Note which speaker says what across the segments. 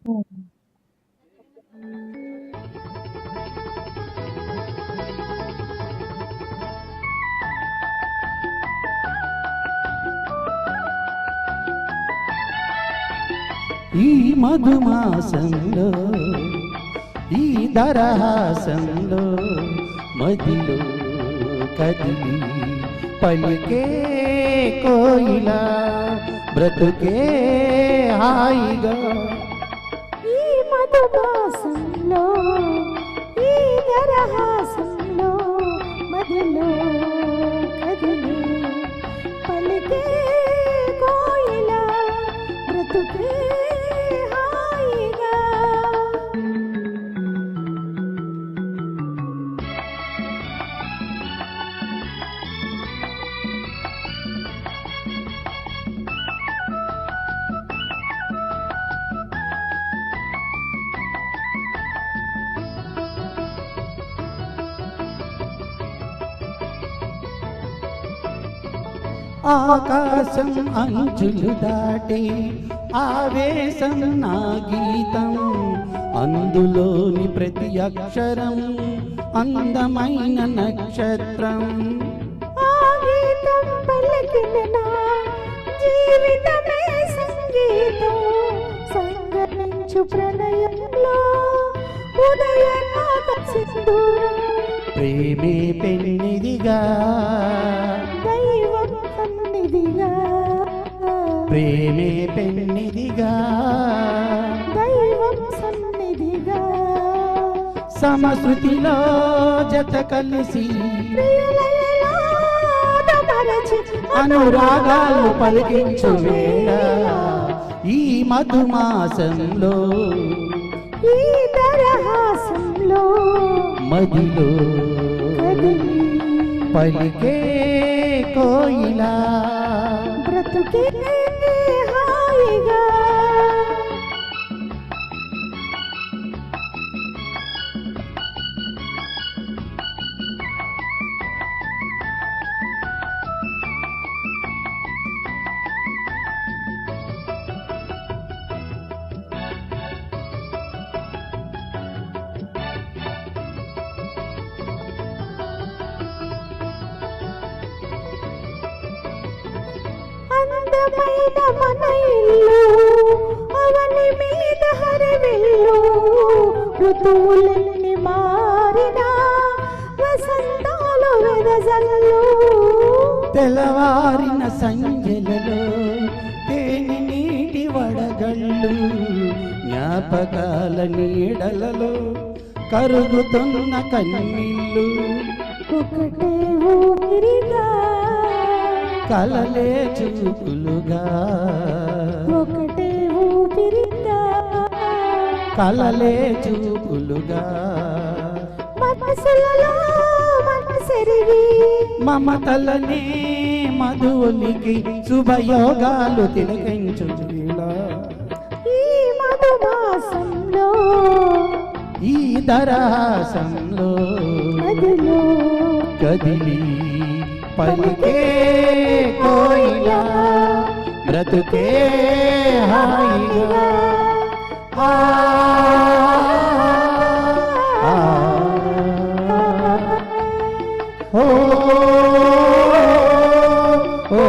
Speaker 1: హ్మ్.
Speaker 2: ఈ మధుమాసంలో ఈ దరహాసంలో మదిలో కదిలి పలికే కోయిలా బ్రతుకే హాయిగా
Speaker 1: ఈ మధుమాసంలో ఈ దరహాసంలో మదిలో కదిలి పలికే కోయిలా బ్రతుకే హాయిగా.
Speaker 2: ఆకాశం అంచులు దాటి ఆవేశం నా గీతం అందులోని ప్రతి అక్షరం అందమైన నక్షత్రం.
Speaker 1: ఆ గీతం పలికిన నా జీవితమే సంగీతం సంగమించు ప్రణయంలో ఉదయనాద సింధూరం
Speaker 2: ప్రేమే పెన్నిదిగా
Speaker 1: దైవం సన్నిధిగా
Speaker 2: ప్రేమే పెన్నిదిగా
Speaker 1: దైవం సన్నిధిగా
Speaker 2: సమశృతిలో జత కలిసి
Speaker 1: ప్రియులయలో మరచి
Speaker 2: అనురాగాలు పలికించు వేళ ఈ మధుమాసంలో
Speaker 1: ఈ దరహాసంలో
Speaker 2: మదిలో
Speaker 1: కదిలి
Speaker 2: పలికే కోయిలా
Speaker 1: బ్రతుకే హాయిగా. అందమైన మన ఇల్లు అవని మీద హరివిల్లు ఋతువులన్నీ మారినా వసంతాలు వెదజల్లు
Speaker 2: తెల్లవారిన సంజలలో తేనె నీటి వడగళ్ళు జ్ఞాపకాల నీడలలో కరుగుతున్న కన్నీళ్ళు
Speaker 1: ఒకటే ఊపిరిగా
Speaker 2: కలలే చూపులుగా
Speaker 1: ఒకటే ఊపిరిగా
Speaker 2: కలలే చూపులుగా
Speaker 1: మనసులలో మనసెరిగి
Speaker 2: మమతలనే మధువునికి శుభయోగాలు తిలకించు వేళ
Speaker 1: ఈ మధుమాసంలో
Speaker 2: ఈ దరహాసంలో
Speaker 1: మదిలో
Speaker 2: కదిలి పలికే కోయిలా బ్రతుకే హాయిగా ఆ, ఆ, ఓ, ఓ.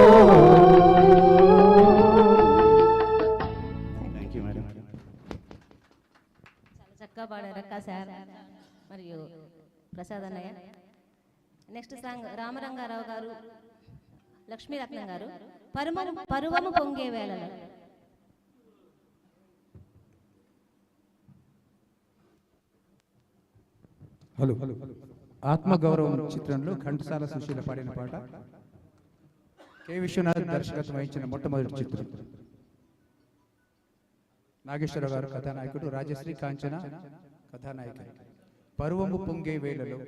Speaker 2: Thank you, madam.
Speaker 3: చాలా చక్కగా పాడారు అక్క సార్ మరియు ప్రసాద్ అన్నయ్య. నెక్స్ట్ సాంగ్ రామరంగారావు గారు లక్ష్మీరత్నం గారు పరువము పొంగే వేళలో.
Speaker 4: హలో ఆత్మగౌరవం చిత్రంలో ఘంటసాల సుశీల పాడిన పాట. కె విశ్వనాథ్ దర్శకత్వం వహించిన మొట్టమొదటి చిత్రం. నాగేశ్వరరావు గారు కథానాయకుడు, రాజశ్రీ కాంచన కథానాయకుడు. పరువము పొంగే వేళలో